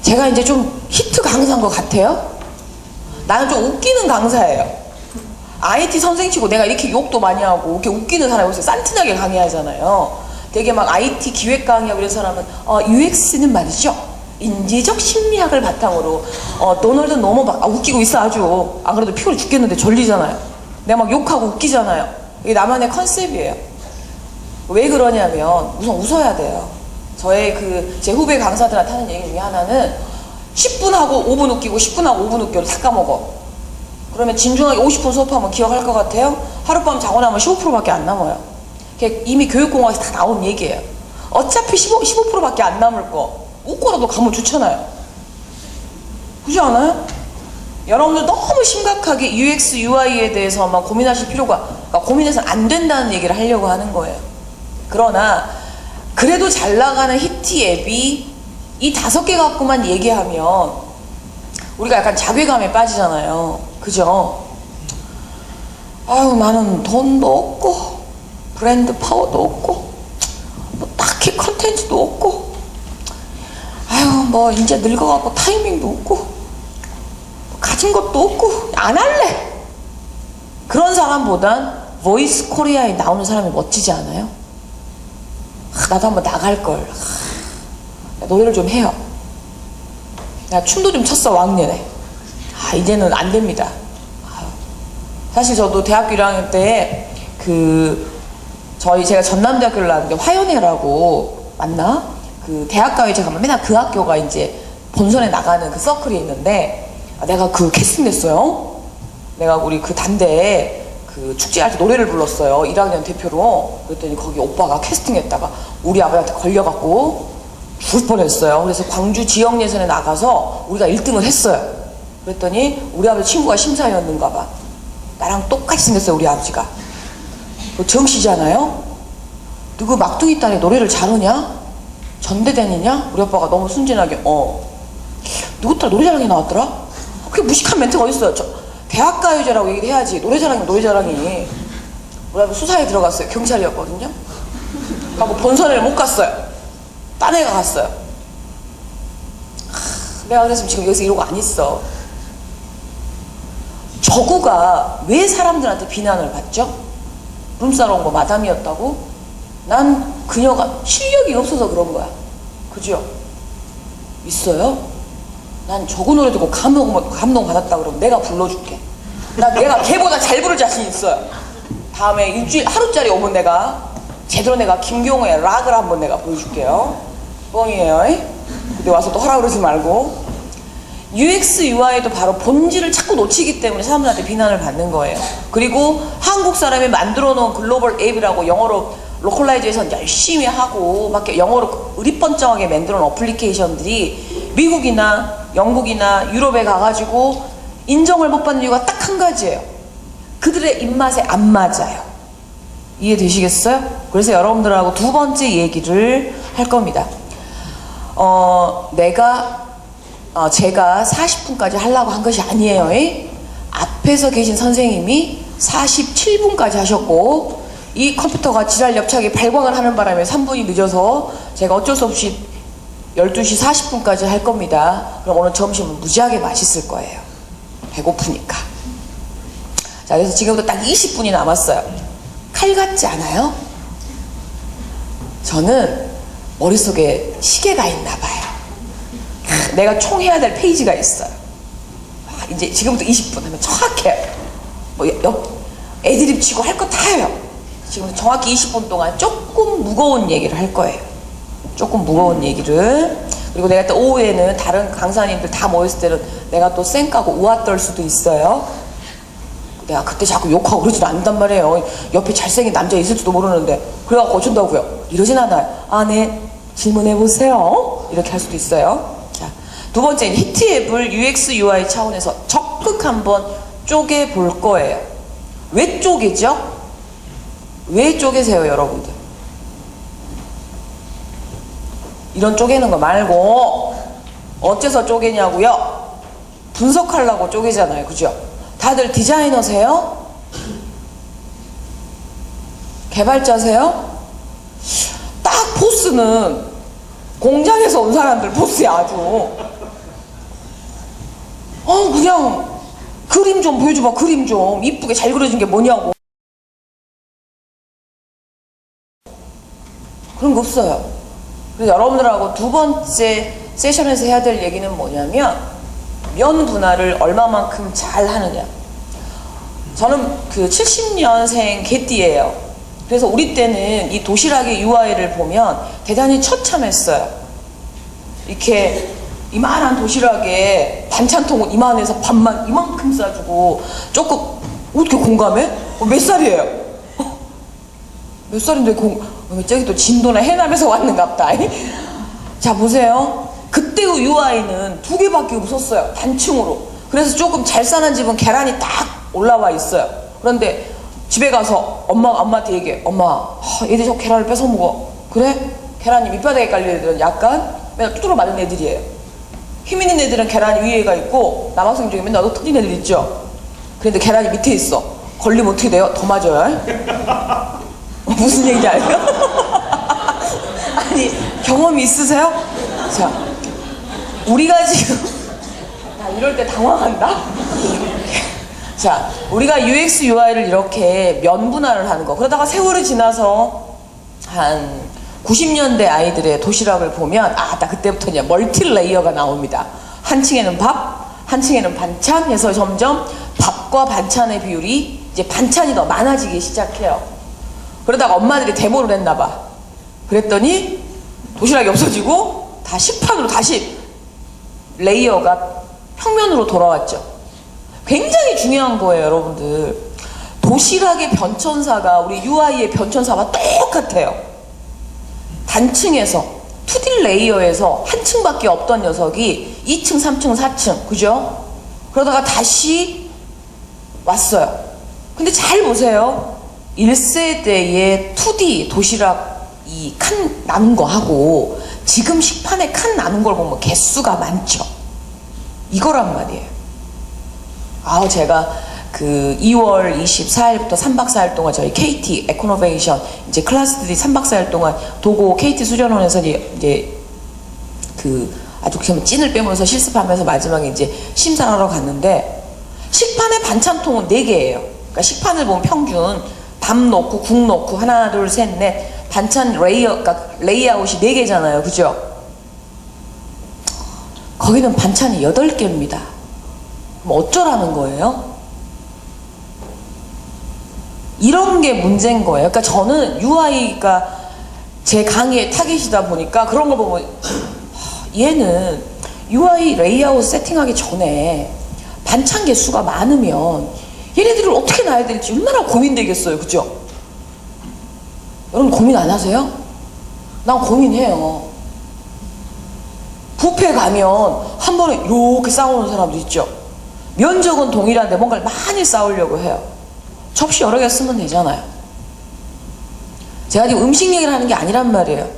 제가 이제 좀 히트 강사인 것 같아요? 나는 좀 웃기는 강사예요. IT 선생치고 내가 이렇게 욕도 많이 하고 이렇게 웃기는 사람이 있어요. 산티나게 강의하잖아요. 되게 막 IT 기획 강의하고 이런 사람은 UX는 말이죠, 인지적 심리학을 바탕으로 도널드 너무 막 웃기고 있어 아주. 안 그래도 피곤해 죽겠는데 졸리잖아요. 내가 막 욕하고 웃기잖아요. 이게 나만의 컨셉이에요. 왜 그러냐면 우선 웃어야 돼요. 제 후배 강사들한테 하는 얘기 중에 하나는 10분 하고 5분 웃기고 10분 하고 5분 웃겨도 다 까먹어. 그러면 진중하게 50분 수업하면 기억할 것 같아요? 하룻밤 자고 나면 15%밖에 안 남아요. 이미 교육공학에서 다 나온 얘기예요. 어차피 15%밖에 안 남을 거 웃고라도 가면 좋잖아요. 그렇지 않아요? 여러분들 너무 심각하게 UX, UI에 대해서만 고민하실 필요가, 그러니까 고민해서는 안 된다는 얘기를 하려고 하는 거예요. 그러나 그래도 잘 나가는 히트 앱이 이 5개 갖고만 얘기하면 우리가 약간 자괴감에 빠지잖아요. 그죠? 아유, 나는 돈도 없고 브랜드 파워도 없고 뭐 딱히 컨텐츠도 없고, 아유 뭐 이제 늙어갖고 타이밍도 없고 가진 것도 없고 안 할래. 그런 사람보단 보이스 코리아에 나오는 사람이 멋지지 않아요? 나도 한번 나갈걸. 노래를 좀 해요. 나 춤도 좀 췄어 왕년에. 이제는 안 됩니다. 사실 저도 대학교 1학년 때 제가 전남대학교를 나왔는데 화연회라고 맞나? 그 대학가요제 제가 가면 맨날 그 학교가 이제 본선에 나가는 그 서클이 있는데, 내가 그 캐스팅됐어요. 내가 우리 그 단대에 그 축제할 때 노래를 불렀어요. 1학년 대표로. 그랬더니 거기 오빠가 캐스팅했다가 우리 아버지한테 걸려갖고 죽을 뻔했어요. 그래서 광주 지역 예선에 나가서 우리가 1등을 했어요. 그랬더니 우리 아버지 친구가 심사위원인가 봐. 나랑 똑같이 생겼어요, 우리 아버지가. 정씨잖아요? 누구 막둥이 딸이 노래를 잘하냐? 전대대니냐? 우리 아빠가 너무 순진하게 누구 딸 노래 자랑이 나왔더라? 그게 무식한 멘트가 어딨어요. 대학가요제라고 얘기를 해야지. 노래 자랑이 노래 자랑이. 우리 아빠 수사에 들어갔어요. 경찰이었거든요. 하고 본선을 못 갔어요. 딴 애가 갔어요. 내가 그랬으면 지금 여기서 이러고 안 있어. 저구가 왜 사람들한테 비난을 받죠? 룸사롱 뭐 마담이었다고? 난 그녀가 실력이 없어서 그런 거야. 그죠? 있어요? 난 저구 노래 듣고 감동 받았다 그러면 내가 불러줄게. 내가 걔보다 잘 부를 자신 있어요. 다음에 일주일 하루짜리 오면 내가 김경호의 락을 한번 내가 보여줄게요. 뻥이에요. 근데 와서 또 하라 그러지 말고. UX, UI도 바로 본질을 자꾸 놓치기 때문에 사람들한테 비난을 받는 거예요. 그리고 한국 사람이 만들어 놓은 글로벌 앱이라고 영어로 로컬라이즈해서 열심히 하고 막 영어로 으리번쩍하게 만들어 놓은 어플리케이션들이 미국이나 영국이나 유럽에 가가지고 인정을 못 받는 이유가 딱 한 가지예요. 그들의 입맛에 안 맞아요. 이해되시겠어요? 그래서 여러분들하고 두 번째 얘기를 할 겁니다. 제가 40분까지 하려고 한 것이 아니에요. 앞에서 계신 선생님이 47분까지 하셨고, 이 컴퓨터가 지랄 옆차게 발광을 하는 바람에 3분이 늦어서 제가 어쩔 수 없이 12시 40분까지 할 겁니다. 그럼 오늘 점심은 무지하게 맛있을 거예요. 배고프니까. 자, 그래서 지금부터 딱 20분이 남았어요. 칼 같지 않아요? 저는 머릿속에 시계가 있나 봐요. 내가 총 해야 될 페이지가 있어요. 이제 지금부터 20분 하면 정확해요. 애드립 치고 할 거 다 해요. 지금 정확히 20분 동안 조금 무거운 얘기를 할 거예요. 조금 무거운 얘기를. 그리고 내가 또 오후에는 다른 강사님들 다 모였을 때는 내가 또 쌩까고 우아 떨 수도 있어요. 내가 그때 자꾸 욕하고 그러지도 않단 말이에요. 옆에 잘생긴 남자 있을지도 모르는데 그래갖고 어쩐다고요? 이러진 않아요. 네, 질문해보세요. 이렇게 할 수도 있어요. 자, 두 번째, 히트 앱을 UX, UI 차원에서 적극 한번 쪼개볼 거예요. 왜 쪼개죠? 왜 쪼개세요, 여러분들? 이런 쪼개는 거 말고 어째서 쪼개냐고요? 분석하려고 쪼개잖아요. 그죠? 다들 디자이너세요? 개발자세요? 딱 보스는 공장에서 온 사람들 보스야. 아주 그냥 그림 좀 보여줘봐. 그림 좀 이쁘게 잘 그려진 게 뭐냐고. 그런 거 없어요. 그래서 여러분들하고 두 번째 세션에서 해야 될 얘기는 뭐냐면 면 분할을 얼마만큼 잘 하느냐. 저는 그 70년생 개띠예요. 그래서 우리 때는 이 도시락의 UI를 보면 대단히 처참했어요. 이렇게 이만한 도시락에 반찬통은 이만해서 밥만 이만큼 싸주고 조금 어떻게 공감해? 몇 살이에요? 몇 살인데 저기 또 진도나 해남에서 왔는갑다. 자 보세요. 그때의 UI는 두 개밖에 없었어요. 단층으로. 그래서 조금 잘 사는 집은 계란이 딱 올라와 있어요. 그런데 집에 가서 엄마한테 얘기해. 엄마, 얘들 저 계란을 뺏어 먹어. 그래? 계란이 밑바닥에 깔린 애들은 약간 맨날 두드러 맞은 애들이에요. 힘 있는 애들은 계란이 위에가 있고 남학생 중에 맨날 터진 애들 있죠. 그런데 계란이 밑에 있어. 걸리면 어떻게 돼요? 더 맞아요. 무슨 얘기인지 알아요? 아니 경험이 있으세요? 자, 우리가 지금 이럴 때 당황한다. 자, 우리가 UX, UI를 이렇게 면 분할을 하는 거. 그러다가 세월이 지나서 한 90년대 아이들의 도시락을 보면 딱 그때부터 이제 멀티 레이어가 나옵니다. 한 층에는 밥, 한 층에는 반찬 해서 점점 밥과 반찬의 비율이 이제 반찬이 더 많아지기 시작해요. 그러다가 엄마들이 데모를 했나 봐. 그랬더니 도시락이 없어지고 다 식판으로 다시 레이어가 평면으로 돌아왔죠. 굉장히 중요한 거예요, 여러분들. 도시락의 변천사가 우리 UI의 변천사와 똑같아요. 단층에서 2D 레이어에서 한 층밖에 없던 녀석이 2층, 3층, 4층, 그죠? 그러다가 다시 왔어요. 근데 잘 보세요. 1세대의 2D 도시락 이 칸 남은 거 하고 지금 식판에 칸 남은 걸 보면 개수가 많죠. 이거란 말이에요. 제가 그 2월 24일부터 3박 4일 동안 저희 KT 에코노베이션 이제 클래스들이 3박 4일 동안 도고 KT 수련원에서 이제 그 아주 그냥 찐을 빼면서 실습하면서 마지막에 이제 심사하러 갔는데 식판의 반찬통은 4개예요. 그러니까 식판을 보면 평균 밥 넣고 국 넣고 하나 둘 셋 넷 반찬 그러니까 레이아웃이 4개잖아요. 그죠? 거기는 반찬이 8개입니다. 그럼 어쩌라는 거예요? 이런 게 문제인 거예요. 그러니까 저는 UI가 제 강의의 타깃이다 보니까 그런 거 보면 얘는 UI 레이아웃 세팅하기 전에 반찬 개수가 많으면 얘네들을 어떻게 놔야 될지 얼마나 고민되겠어요. 그죠? 여러분 고민 안 하세요? 난 고민해요. 뷔페 가면 한 번에 이렇게 싸우는 사람들 있죠. 면적은 동일한데 뭔가를 많이 싸우려고 해요. 접시 여러 개 쓰면 되잖아요. 제가 지금 음식 얘기를 하는 게 아니란 말이에요.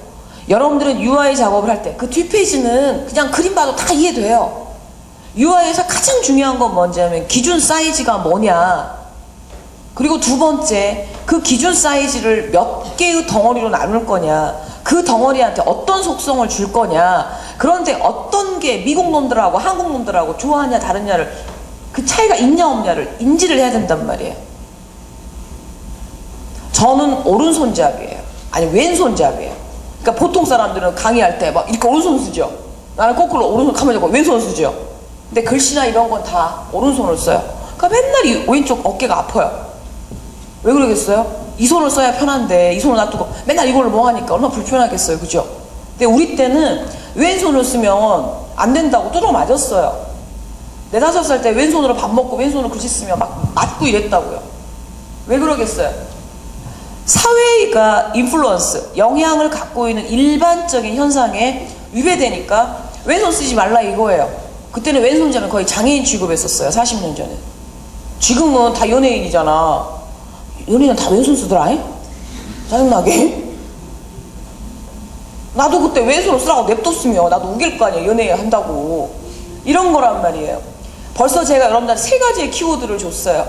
여러분들은 UI 작업을 할 때 그 뒷페이지는 그냥 그림 봐도 다 이해돼요. UI에서 가장 중요한 건 뭐냐면 기준 사이즈가 뭐냐. 그리고 두 번째, 그 기준 사이즈를 몇 개의 덩어리로 나눌 거냐. 그 덩어리한테 어떤 속성을 줄 거냐. 그런데 어떤 게 미국 놈들하고 한국 놈들하고 좋아하냐 다르냐를 그 차이가 있냐 없냐를 인지를 해야 된단 말이에요. 저는 오른손잡이에요. 아니 왼손잡이에요. 그러니까 보통 사람들은 강의할 때 막 이렇게 오른손 쓰죠. 나는 거꾸로 오른손 가만히 잡고 왼손 쓰죠. 근데 글씨나 이런 건 다 오른손을 써요. 그러니까 맨날 이 왼쪽 어깨가 아파요. 왜 그러겠어요? 이 손을 써야 편한데 이 손을 놔두고 맨날 이걸로 뭐 하니까 얼마나 불편하겠어요. 그죠? 근데 우리 때는 왼손을 쓰면 안 된다고 뚫어 맞았어요. 4, 5살 때 왼손으로 밥 먹고 왼손으로 글씨 쓰면 막 맞고 이랬다고요. 왜 그러겠어요? 사회가 인플루언스, 영향을 갖고 있는 일반적인 현상에 위배되니까 왼손 쓰지 말라 이거예요. 그때는 왼손잡이는 거의 장애인 취급했었어요. 40년 전에. 지금은 다 연예인이잖아. 연예인은 다 왼손 쓰더라. 짜증나게. 나도 그때 왼손을 쓰라고 냅뒀으면 나도 우길 거 아니에요. 연예인 한다고. 이런 거란 말이에요. 벌써 제가 여러분들한테 3가지의 키워드를 줬어요.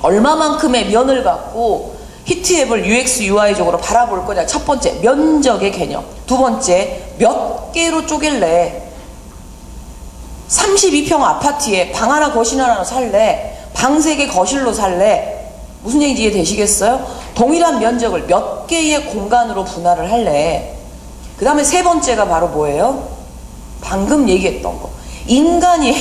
얼마만큼의 면을 갖고 히트앱을 UX, UI적으로 바라볼 거냐. 첫 번째, 면적의 개념. 두 번째, 몇 개로 쪼갤래. 32평 아파트에 방 하나 거실 하나 살래? 방 3개 거실로 살래? 무슨 얘기인지 이해되시겠어요? 동일한 면적을 몇 개의 공간으로 분할을 할래? 그 다음에 세 번째가 바로 뭐예요? 방금 얘기했던 거. 인간이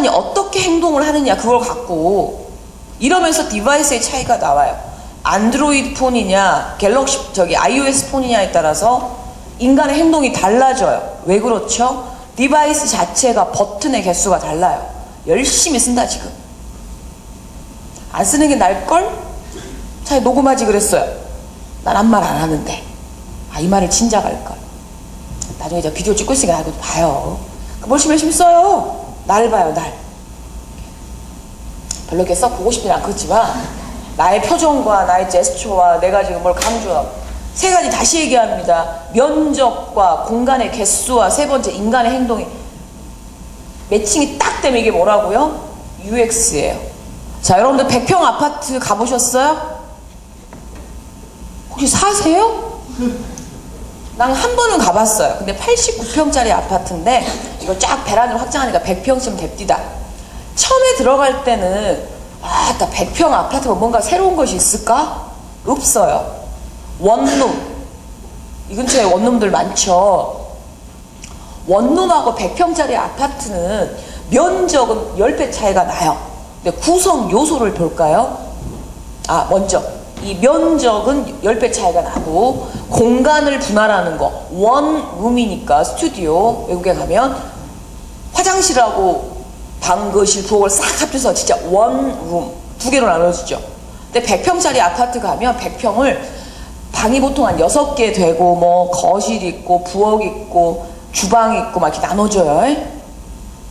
어떻게 행동을 하느냐, 그걸 갖고 이러면서 디바이스의 차이가 나와요. 안드로이드 폰이냐 갤럭시 iOS 폰이냐에 따라서 인간의 행동이 달라져요. 왜 그렇죠? 디바이스 자체가 버튼의 개수가 달라요. 열심히 쓴다 지금. 안 쓰는 게 나을걸? 차라리 녹음하지 그랬어요. 난 아무 말 안 하는데. 이 말을 진작 할걸. 나중에 저 비디오 찍고 있으니까 나도 봐요. 열심히 써요. 날 봐요, 날. 별로 이렇게 썩 보고 싶진 않겠지만 나의 표정과 나의 제스처와 내가 지금 뭘 강조하고, 세 가지 다시 얘기합니다. 면적과 공간의 개수와 세 번째 인간의 행동이 매칭이 딱 되면 이게 뭐라고요? UX예요. 자, 여러분들 100평 아파트 가보셨어요? 혹시 사세요? 난 한 번은 가봤어요. 근데 89평짜리 아파트인데 이걸 쫙 베란다로 확장하니까 100평쯤 됩디다. 처음에 들어갈 때는 나 100평 아파트가 뭔가 새로운 것이 있을까? 없어요. 원룸, 이 근처에 원룸들 많죠. 원룸하고 100평짜리 아파트는 면적은 10배 차이가 나요. 근데 구성 요소를 볼까요? 먼저 이 면적은 10배 차이가 나고, 공간을 분할하는 거, 원룸이니까 스튜디오, 외국에 가면 화장실하고 방, 거실, 부엌을 싹 합쳐서 진짜 원룸, 2개로 나눠지죠. 근데 100평짜리 아파트 가면 100평을 방이 보통 한 6개 되고, 뭐 거실 있고 부엌 있고 주방 있고 막 이렇게 나눠져요.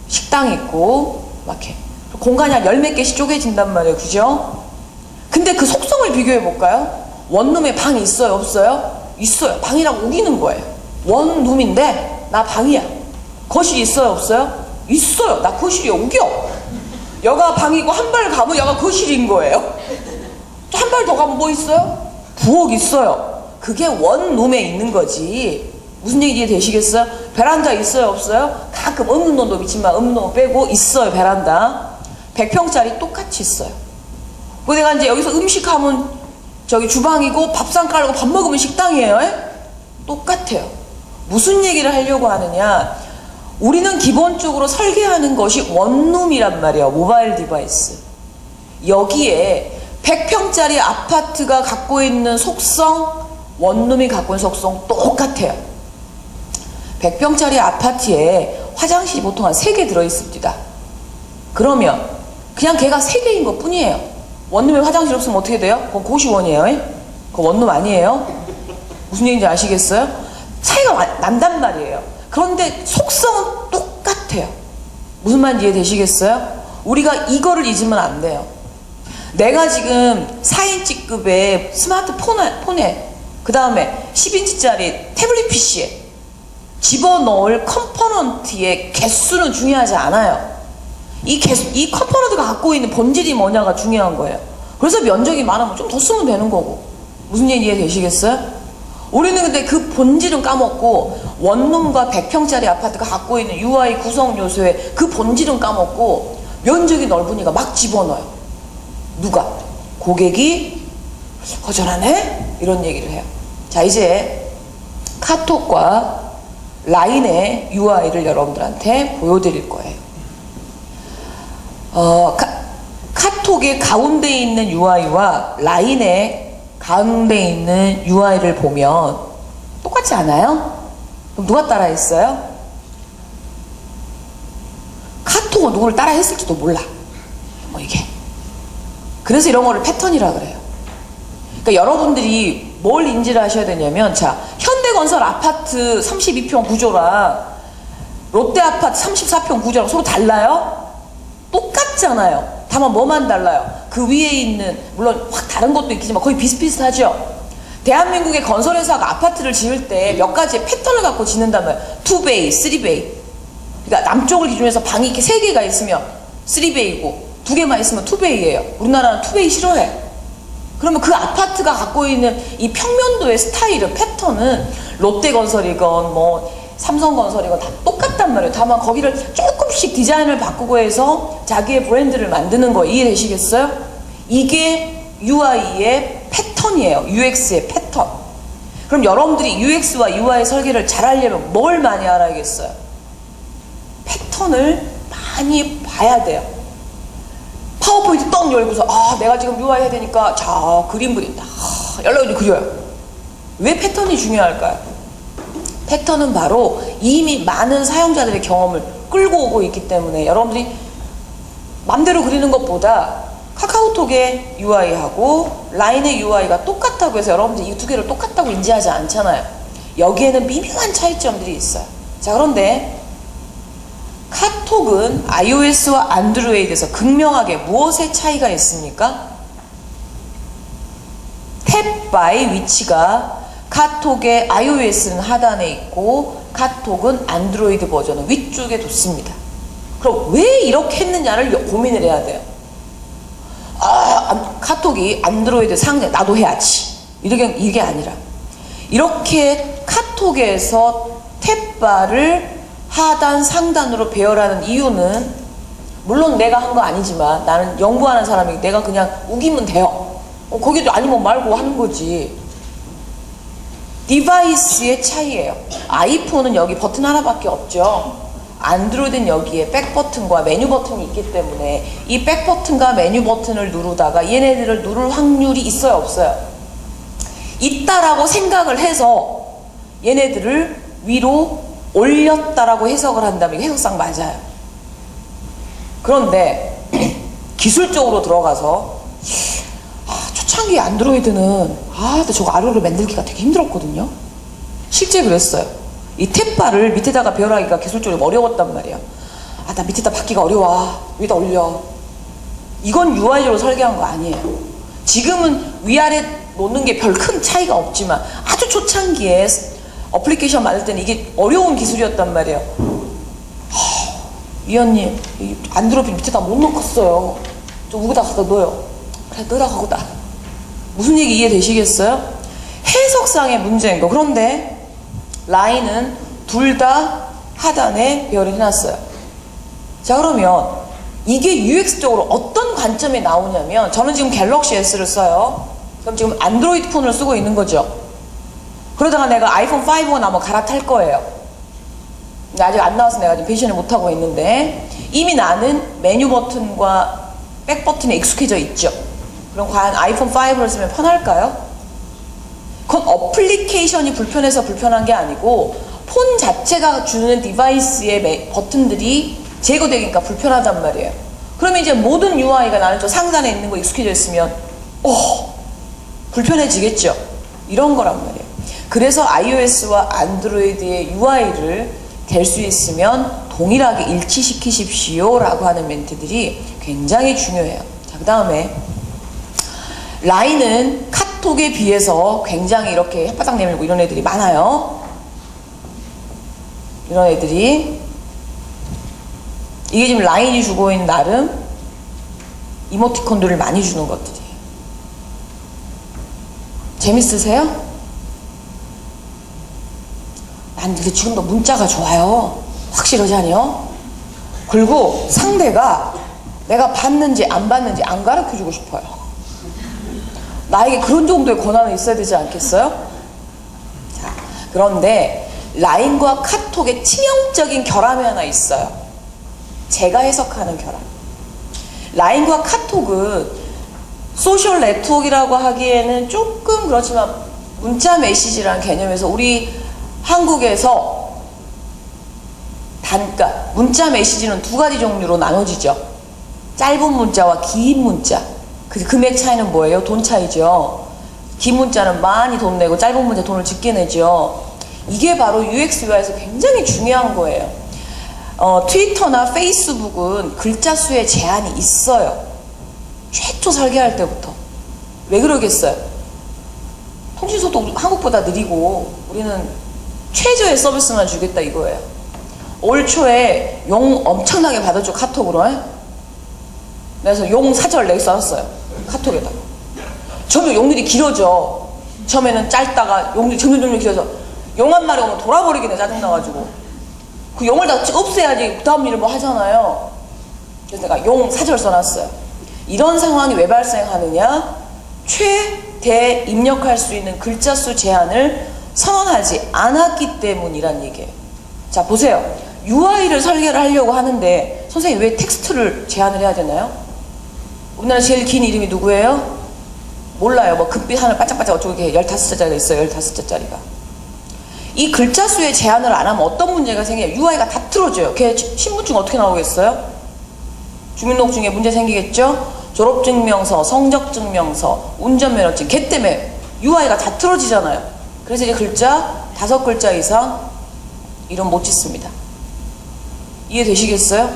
식당 있고 막 이렇게 공간이 한 10몇 개씩 쪼개진단 말이에요. 그죠? 근데 그 속성을 비교해 볼까요? 원룸에 방이 있어요, 없어요? 있어요. 방이라고 우기는 거예요. 원룸인데 나 방이야. 거실이 있어요, 없어요? 있어요. 나 거실이야. 우겨. 여가 방이고 한 발 가면 여가 거실인 거예요. 한 발 더 가면 뭐 있어요? 부엌 있어요. 그게 원룸에 있는 거지. 무슨 얘기 이해되시겠어요? 베란다 있어요, 없어요? 가끔 없는 놈도 미친만 없는 놈 빼고 있어요. 베란다 100평짜리 똑같이 있어요. 그 내가 이제 여기서 음식하면 저기 주방이고 밥상 깔고 밥 먹으면 식당이에요. 똑같아요. 무슨 얘기를 하려고 하느냐, 우리는 기본적으로 설계하는 것이 원룸이란 말이에요. 모바일 디바이스. 여기에 100평짜리 아파트가 갖고 있는 속성, 원룸이 갖고 있는 속성 똑같아요. 100평짜리 아파트에 화장실이 보통 한 3개 들어있습니다. 그러면 그냥 걔가 3개인 것 뿐이에요. 원룸에 화장실 없으면 어떻게 돼요? 그건 고시원이에요. 그거 원룸 아니에요? 무슨 얘기인지 아시겠어요? 차이가 난단 말이에요. 그런데 속성은 똑같아요. 무슨 말인지 이해되시겠어요? 우리가 이거를 잊으면 안 돼요. 내가 지금 4인치급의 스마트폰에 그 다음에 10인치짜리 태블릿 PC에 집어넣을 컴포넌트의 개수는 중요하지 않아요. 이 컴포넌트가 갖고 있는 본질이 뭐냐가 중요한 거예요. 그래서 면적이 많으면 좀 더 쓰면 되는 거고. 무슨 얘기 이해되시겠어요? 우리는 근데 그 본질은 까먹고 원룸과 100평짜리 아파트가 갖고 있는 UI 구성 요소의 그 본질은 까먹고 면적이 넓으니까 막 집어넣어요. 누가? 고객이 거절하네? 이런 얘기를 해요. 자, 이제 카톡과 라인의 UI를 여러분들한테 보여드릴 거예요. 카톡의 가운데 있는 UI와 라인의 가운데 있는 UI를 보면 똑같지 않아요? 그럼 누가 따라했어요? 카톡은 누구를 따라했을지도 몰라. 뭐 이게. 그래서 이런 거를 패턴이라 그래요. 그러니까 여러분들이 뭘 인지를 하셔야 되냐면, 자, 현대건설 아파트 32평 구조랑 롯데아파트 34평 구조랑 서로 달라요? 똑같잖아요. 다만 뭐만 달라요? 그 위에 있는, 물론 확 다른 것도 있겠지만 거의 비슷비슷하죠. 대한민국의 건설회사가 아파트를 지을 때 몇 가지의 패턴을 갖고 짓는다면 2베이, 3베이. 그러니까 남쪽을 기준해서 방이 이렇게 3개가 있으면 3베이고 2개만 있으면 2베이예요. 우리나라는 2베이 싫어해. 그러면 그 아파트가 갖고 있는 이 평면도의 스타일은, 패턴은 롯데건설이건 뭐 삼성건설이건 다 똑같단 말이에요. 다만 거기를 조금씩 디자인을 바꾸고 해서 자기의 브랜드를 만드는 거 이해되시겠어요? 이게 UI의 패턴이에요. UX의 패턴. 그럼 여러분들이 UX와 UI 설계를 잘 하려면 뭘 많이 알아야겠어요? 패턴을 많이 봐야 돼요. 파워포인트 떡 열고서 내가 지금 UI 해야 되니까 자 그림 그린다. 연락이 그려요. 왜 패턴이 중요할까요? 패턴은 바로 이미 많은 사용자들의 경험을 끌고 오고 있기 때문에 여러분들이 맘대로 그리는 것보다 카카오톡의 UI하고 라인의 UI가 똑같다고 해서 여러분들이 이 두 개를 똑같다고 인지하지 않잖아요. 여기에는 미묘한 차이점들이 있어요. 자, 그런데 카톡은 iOS와 안드로이드에서 극명하게 무엇의 차이가 있습니까? 탭 바이 위치가 카톡의 iOS는 하단에 있고 카톡은 안드로이드 버전은 위쪽에 뒀습니다. 그럼 왜 이렇게 했느냐를 고민을 해야 돼요. 카톡이 안드로이드 상대 나도 해야지. 이게 아니라 이렇게 카톡에서 탭바를 하단 상단으로 배열하는 이유는 물론 내가 한 거 아니지만 나는 연구하는 사람이 내가 그냥 우기면 돼요. 거기도 아니면 말고 하는 거지. 디바이스의 차이예요. 아이폰은 여기 버튼 하나밖에 없죠. 안드로이드는 여기에 백 버튼과 메뉴 버튼이 있기 때문에 이 백 버튼과 메뉴 버튼을 누르다가 얘네들을 누를 확률이 있어요, 없어요? 있다라고 생각을 해서 얘네들을 위로 올렸다라고 해석을 한다면 이게 해석상 맞아요. 그런데 기술적으로 들어가서 초창기 안드로이드는 근데 저거 아래로 만들기가 되게 힘들었거든요. 실제 그랬어요. 이 탭바를 밑에다가 배열하기가 기술적으로 어려웠단 말이야. 나 밑에다 받기가 어려워. 위에다 올려. 이건 UI로 설계한 거 아니에요. 지금은 위아래 놓는 게 별 큰 차이가 없지만 아주 초창기에 어플리케이션 만들 때는 이게 어려운 기술이었단 말이에요. 위원님, 안드로이드 밑에다 못 넣겠어요. 좀 우기다 갖다 넣어요. 그래, 넣으라 하고다. 무슨 얘기 이해되시겠어요? 해석상의 문제인 거. 그런데 라인은 둘 다 하단에 배열을 해놨어요. 자, 그러면 이게 UX적으로 어떤 관점에 나오냐면 저는 지금 갤럭시 S를 써요. 그럼 지금 안드로이드 폰을 쓰고 있는 거죠. 그러다가 내가 아이폰 5가 나오면 갈아탈 거예요. 근데 아직 안 나와서 내가 지금 배신을 못하고 있는데 이미 나는 메뉴 버튼과 백 버튼에 익숙해져 있죠. 그럼 과연 아이폰 5를 쓰면 편할까요? 그건 어플리케이션이 불편해서 불편한 게 아니고 폰 자체가 주는 디바이스의 버튼들이 제거되니까 불편하단 말이에요. 그러면 이제 모든 UI가 나는 저 상단에 있는 거 익숙해져 있으면 불편해지겠죠. 이런 거란 말이에요. 그래서 iOS와 안드로이드의 UI를 될 수 있으면 동일하게 일치시키십시오 라고 하는 멘트들이 굉장히 중요해요. 자, 그 다음에 라인은 카톡에 비해서 굉장히 이렇게 혓바닥 내밀고 이런 애들이 많아요. 이런 애들이 이게 지금 라인이 주고 있는 나름 이모티콘들을 많이 주는 것들이에요. 재밌으세요? 난 근데 지금도 문자가 좋아요. 확실하지 않아요? 그리고 상대가 내가 봤는지 안 봤는지 안 가르쳐주고 싶어요. 나에게 그런 정도의 권한은 있어야 되지 않겠어요? 자, 그런데 라인과 카톡의 치명적인 결함이 하나 있어요. 제가 해석하는 결함. 라인과 카톡은 소셜 네트워크라고 하기에는 조금 그렇지만 문자 메시지라는 개념에서 우리 한국에서 그러니까 문자 메시지는 두 가지 종류로 나눠지죠. 짧은 문자와 긴 문자. 그 금액 차이는 뭐예요? 돈 차이죠. 긴 문자는 많이 돈 내고 짧은 문자 돈을 적게 내죠. 이게 바로 UX, UI에서 굉장히 중요한 거예요. 트위터나 페이스북은 글자 수에 제한이 있어요. 최초 설계할 때부터. 왜 그러겠어요? 통신속도 한국보다 느리고 우리는 최저의 서비스만 주겠다 이거예요. 올 초에 용 엄청나게 받았죠, 카톡으로. 그래서 용 사절 내기 써놨어요, 카톡에다가. 점점 용들이 길어져. 처음에는 짧다가 용들이 점점 길어져. 용 한 마리 오면 돌아버리겠네, 짜증나가지고. 그 용을 다 없애야지 그 다음 일을 뭐 하잖아요. 그래서 내가 용 사절 써놨어요. 이런 상황이 왜 발생하느냐? 최대 입력할 수 있는 글자 수 제한을 선언하지 않았기 때문이란 얘기예요. 자, 보세요. UI를 설계를 하려고 하는데 선생님 왜 텍스트를 제한을 해야 되나요? 우리나라 제일 긴 이름이 누구예요? 몰라요. 뭐 금빛 하늘 반짝반짝 어쩌고 이렇게 15자짜리가 있어요. 15자짜리가. 이 글자 수에 제한을 안 하면 어떤 문제가 생겨요? UI가 다 틀어져요. 걔 신분증 어떻게 나오겠어요? 주민등록증에 문제 생기겠죠? 졸업증명서, 성적증명서, 운전면허증, 걔 때문에 UI가 다 틀어지잖아요. 그래서 이제 글자 5글자 이상 이름 못 짓습니다. 이해되시겠어요?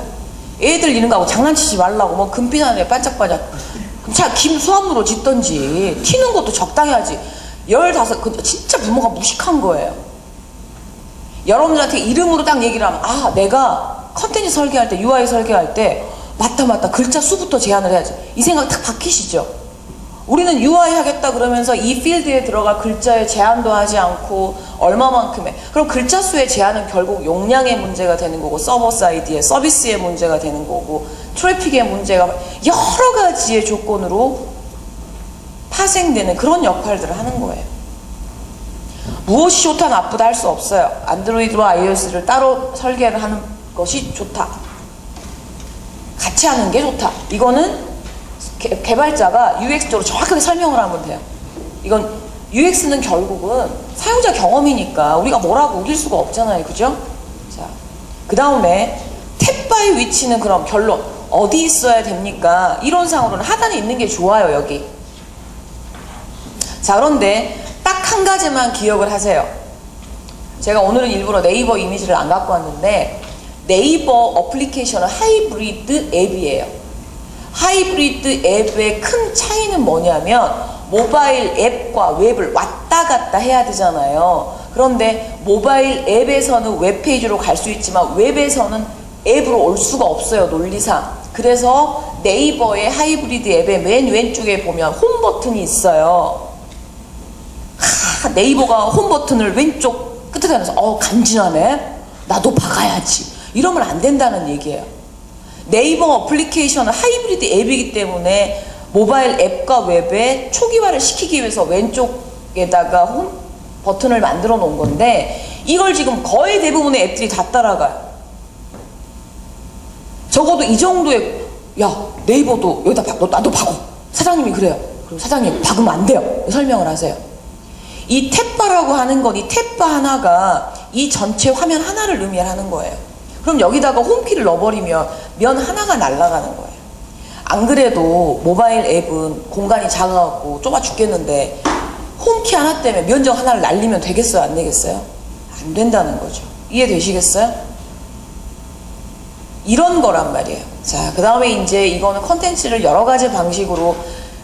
애들 이런 거하고 장난치지 말라고 뭐 금빛 하늘에 반짝반짝. 그럼 차 김수함으로 짓던지 튀는 것도 적당히 하지. 15, 진짜 부모가 무식한 거예요. 여러분들한테 이름으로 딱 얘기를 하면 아, 내가 컨텐츠 설계할 때, UI 설계할 때 맞다 글자 수부터 제한을 해야지. 이 생각 딱 박히시죠? 우리는 UI 하겠다 그러면서 이 필드에 들어갈 글자의 제한도 하지 않고 얼마만큼 해. 그럼 글자 수의 제한은 결국 용량의 문제가 되는 거고 서버 사이드의 서비스의 문제가 되는 거고 트래픽의 문제가 여러 가지의 조건으로 파생되는 그런 역할들을 하는 거예요. 무엇이 좋다 나쁘다 할 수 없어요. 안드로이드와 iOS를 따로 설계를 하는 것이 좋다. 같이 하는 게 좋다. 이거는 개발자가 UX적으로 정확하게 설명을 하면 돼요. 이건 UX는 결국은 사용자 경험이니까 우리가 뭐라고 우길 수가 없잖아요. 그죠? 자, 그 다음에 탭바의 위치는 그럼 결론 어디 있어야 됩니까? 이론상으로는 하단에 있는 게 좋아요. 여기. 자, 그런데 딱 한 가지만 기억을 하세요. 제가 오늘은 일부러 네이버 이미지를 안 갖고 왔는데 네이버 어플리케이션은 하이브리드 앱이에요. 하이브리드 앱의 큰 차이는 뭐냐면 모바일 앱과 웹을 왔다 갔다 해야 되잖아요. 그런데 모바일 앱에서는 웹페이지로 갈 수 있지만 웹에서는 앱으로 올 수가 없어요. 논리상. 그래서 네이버의 하이브리드 앱의 맨 왼쪽에 보면 홈 버튼이 있어요. 네이버가 홈 버튼을 왼쪽 끝에 대면서 간지나네. 나도 박아야지. 이러면 안 된다는 얘기예요. 네이버 어플리케이션은 하이브리드 앱이기 때문에 모바일 앱과 웹에 초기화를 시키기 위해서 왼쪽에다가 홈 버튼을 만들어 놓은 건데 이걸 지금 거의 대부분의 앱들이 다 따라가요. 적어도 이 정도의 야 네이버도 여기다 나도 박어. 사장님이 그래요. 그럼 사장님 박으면 안 돼요. 설명을 하세요. 이 탭바라고 하는 건 이 탭바 하나가 이 전체 화면 하나를 의미하는 거예요. 그럼 여기다가 홈키를 넣어버리면 면 하나가 날아가는 거예요. 안 그래도 모바일 앱은 공간이 작아갖고 좁아 죽겠는데 홈키 하나 때문에 면적 하나를 날리면 되겠어요? 안 되겠어요? 안 된다는 거죠. 이해되시겠어요? 이런 거란 말이에요. 자, 그 다음에 이제 이거는 컨텐츠를 여러 가지 방식으로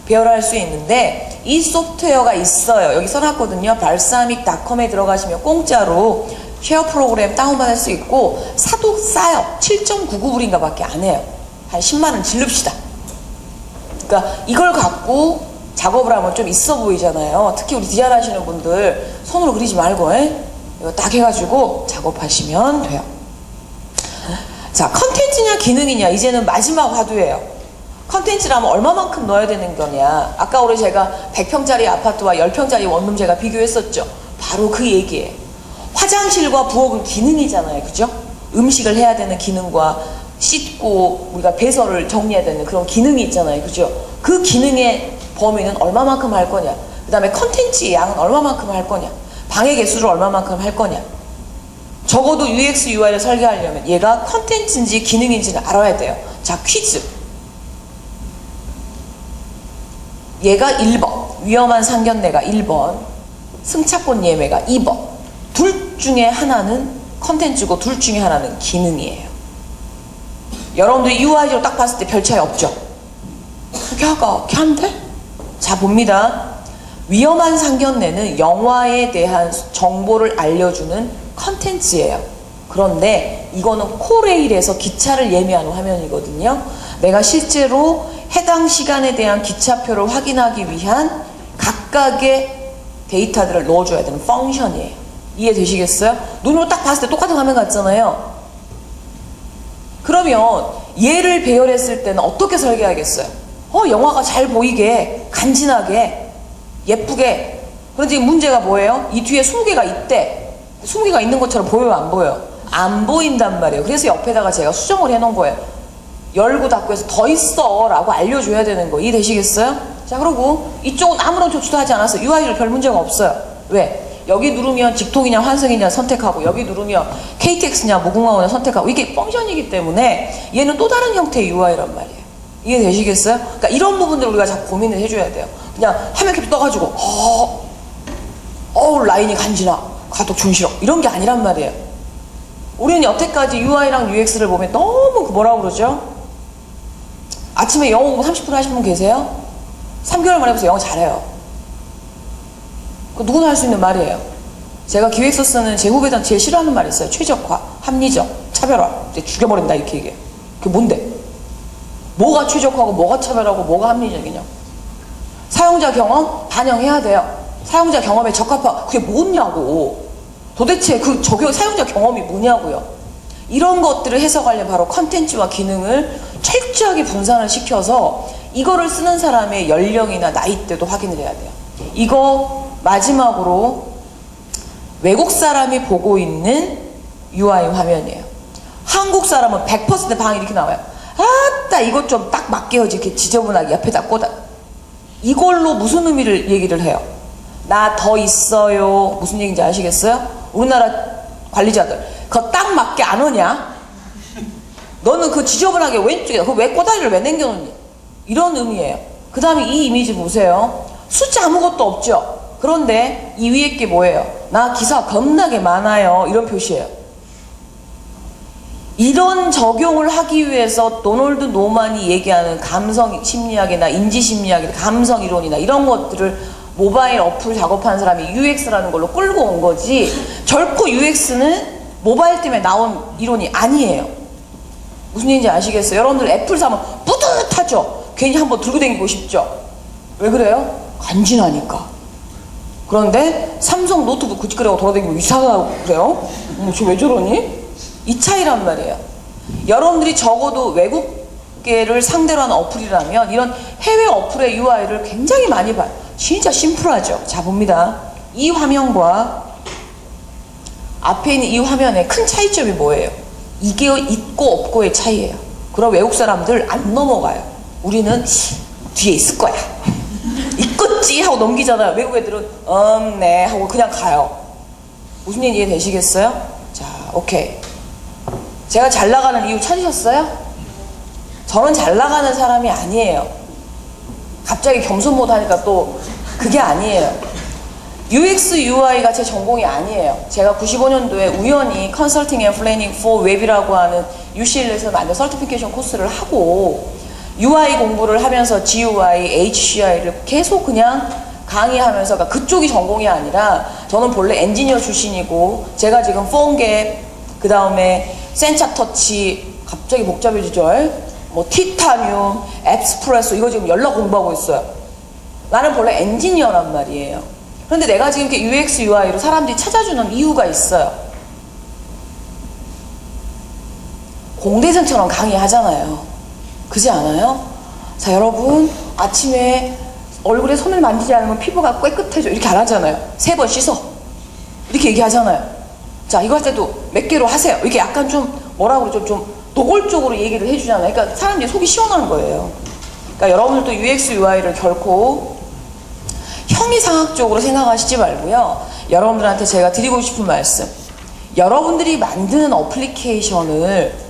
배열할 수 있는데 이 소프트웨어가 있어요. 여기 써놨거든요. balsamic.com에 들어가시면 공짜로 쉐어 프로그램 다운받을 수 있고 사도 싸요. 7.99불인가 밖에 안 해요. 한 10만원 질릅시다. 그러니까 이걸 갖고 작업을 하면 좀 있어 보이잖아요. 특히 우리 디자인 하시는 분들 손으로 그리지 말고 이거 딱 해가지고 작업하시면 돼요. 자, 컨텐츠냐 기능이냐 이제는 마지막 화두예요. 컨텐츠라면 얼마만큼 넣어야 되는 거냐. 아까 우리 제가 100평짜리 아파트와 10평짜리 원룸 제가 비교했었죠. 바로 그 얘기예요. 화장실과 부엌은 기능이잖아요. 그죠? 음식을 해야 되는 기능과 씻고 우리가 배설을 정리해야 되는 그런 기능이 있잖아요. 그죠? 그 기능의 범위는 얼마만큼 할 거냐. 그 다음에 컨텐츠의 양은 얼마만큼 할 거냐. 방해 개수를 얼마만큼 할 거냐. 적어도 UX, UI를 설계하려면 얘가 컨텐츠인지 기능인지는 알아야 돼요. 자, 퀴즈. 얘가 1번, 위험한 상견례가 1번, 승차권 예매가 2번. 둘 중에 하나는 컨텐츠고 둘 중에 하나는 기능이에요. 여러분들이 UI로 딱 봤을 때 별 차이 없죠? 그렇게 한데? 자, 봅니다. 위험한 상견례는 영화에 대한 정보를 알려주는 컨텐츠예요. 그런데 이거는 코레일에서 기차를 예매하는 화면이거든요. 내가 실제로 해당 시간에 대한 기차표를 확인하기 위한 각각의 데이터들을 넣어줘야 되는 펑션이에요. 이해되시겠어요? 눈으로 딱 봤을 때 똑같은 화면 같잖아요. 그러면 얘를 배열했을 때는 어떻게 설계하겠어요? 영화가 잘 보이게, 간지나게, 예쁘게. 그런데 문제가 뭐예요? 이 뒤에 20개가 있대. 20개가 있는 것처럼 보여요, 안 보여요? 안 보인단 말이에요. 그래서 옆에다가 제가 수정을 해놓은 거예요. 열고 닫고 해서 더 있어 라고 알려줘야 되는 거. 이해되시겠어요? 자, 그리고 이쪽은 아무런 조치도 하지 않았어요. UI를 별 문제가 없어요. 왜? 여기 누르면 직통이냐 환승이냐 선택하고, 여기 누르면 KTX냐 무궁화호냐 선택하고, 이게 펑션이기 때문에 얘는 또 다른 형태의 UI란 말이에요. 이해되시겠어요? 그러니까 이런 부분들을 우리가 자꾸 고민을 해줘야 돼요. 그냥 화면 캡 떠가지고 라인이 간지나, 가독 촌스러 이런 게 아니란 말이에요. 우리는 여태까지 UI랑 UX를 보면 너무 뭐라고 그러죠? 아침에 영어 공부 30분 하신 분 계세요? 3개월 만에 해서 영어 잘해요. 누구나 할 수 있는 말이에요. 제가 기획서 쓰는 제 후배들한테 제일 싫어하는 말이 있어요. 최적화, 합리적, 차별화. 이제 죽여버린다 이렇게 얘기해요. 그게 뭔데? 뭐가 최적화고 뭐가 차별하고 뭐가 합리적이냐. 사용자 경험 반영해야 돼요. 사용자 경험에 적합화. 그게 뭐냐고. 도대체 그 사용자 경험이 뭐냐고요. 이런 것들을 해석하려면 바로 컨텐츠와 기능을 철저하게 분산을 시켜서 이거를 쓰는 사람의 연령이나 나이대도 확인을 해야 돼요. 이거 마지막으로 외국 사람이 보고 있는 UI 화면이에요. 한국 사람은 100% 방이 이렇게 나와요. 아따 이것 좀 딱 맞게 이렇게 지저분하게 옆에다 꽂아. 이걸로 무슨 의미를 얘기를 해요? 나 더 있어요. 무슨 얘기인지 아시겠어요? 우리나라 관리자들 그거 딱 맞게 안 오냐? 너는 그 지저분하게 왼쪽에 그거 왜 꼬다리를 왜 남겨놓니? 이런 의미예요. 그 다음에 이 이미지 보세요. 숫자 아무것도 없죠? 그런데 이 위에 게 뭐예요? 나 기사 겁나게 많아요. 이런 표시예요. 이런 적용을 하기 위해서 도널드 노만이 얘기하는 감성 심리학이나 인지 심리학이나 감성 이론이나 이런 것들을 모바일 어플 작업하는 사람이 UX라는 걸로 끌고 온 거지, 결코 UX는 모바일 때문에 나온 이론이 아니에요. 무슨 얘기인지 아시겠어요? 여러분들 애플 사면 뿌듯하죠? 괜히 한번 들고 다니고 싶죠? 왜 그래요? 간지나니까. 그런데 삼성 노트북 그지그레고 돌아다니고 이상하고 그래요? 저 왜 저러니? 이 차이란 말이에요. 여러분들이 적어도 외국계를 상대로 하는 어플이라면 이런 해외 어플의 UI를 굉장히 많이 봐요. 진짜 심플하죠. 자, 봅니다. 이 화면과 앞에 있는 이 화면의 큰 차이점이 뭐예요? 이게 있고 없고의 차이예요. 그럼 외국 사람들 안 넘어가요. 우리는 뒤에 있을 거야. 있겠지 하고 넘기잖아요. 외국 애들은 네 하고 그냥 가요. 무슨 얘기 이해되시겠어요? 자, 오케이. 제가 잘 나가는 이유 찾으셨어요? 저는 잘 나가는 사람이 아니에요. 갑자기 겸손 못하니까 또 그게 아니에요. UX, UI가 제 전공이 아니에요. 제가 95년도에 우연히 컨설팅 앤 플래닝 for 웹이라고 하는 UCL에서 만든 서티피케이션 코스를 하고 UI 공부를 하면서 GUI, HCI를 계속 그냥 강의하면서, 그러니까 그쪽이 전공이 아니라 저는 본래 엔지니어 출신이고, 제가 지금 폰갭, 그 다음에 센차터치, 갑자기 복잡해지죠? 뭐 티타늄, 앱스프레소 이거 지금 연락 공부하고 있어요. 나는 본래 엔지니어란 말이에요. 그런데 내가 지금 이렇게 UX, UI로 사람들이 찾아주는 이유가 있어요. 공대생처럼 강의하잖아요. 그지 않아요? 자, 여러분 아침에 얼굴에 손을 만지지 않으면 피부가 깨끗해져 이렇게 안 하잖아요. 3번 씻어 이렇게 얘기하잖아요. 자, 이거 할 때도 몇 개로 하세요. 이렇게 약간 좀 뭐라고 그러죠? 좀 노골적으로 얘기를 해주잖아요. 그러니까 사람들이 속이 시원한 거예요. 그러니까 여러분들도 UX, UI를 결코 형이상학적으로 생각하시지 말고요. 여러분들한테 제가 드리고 싶은 말씀, 여러분들이 만드는 어플리케이션을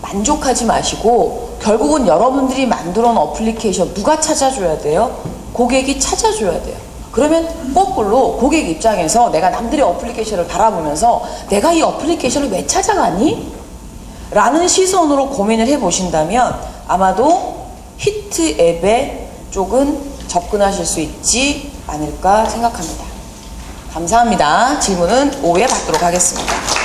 만족하지 마시고 결국은 여러분들이 만들어 놓은 어플리케이션 누가 찾아줘야 돼요? 고객이 찾아줘야 돼요. 그러면 거꾸로 고객 입장에서 내가 남들의 어플리케이션을 바라보면서 내가 이 어플리케이션을 왜 찾아가니? 라는 시선으로 고민을 해보신다면 아마도 히트 앱의 쪽은 접근하실 수 있지 않을까 생각합니다. 감사합니다. 질문은 오후에 받도록 하겠습니다.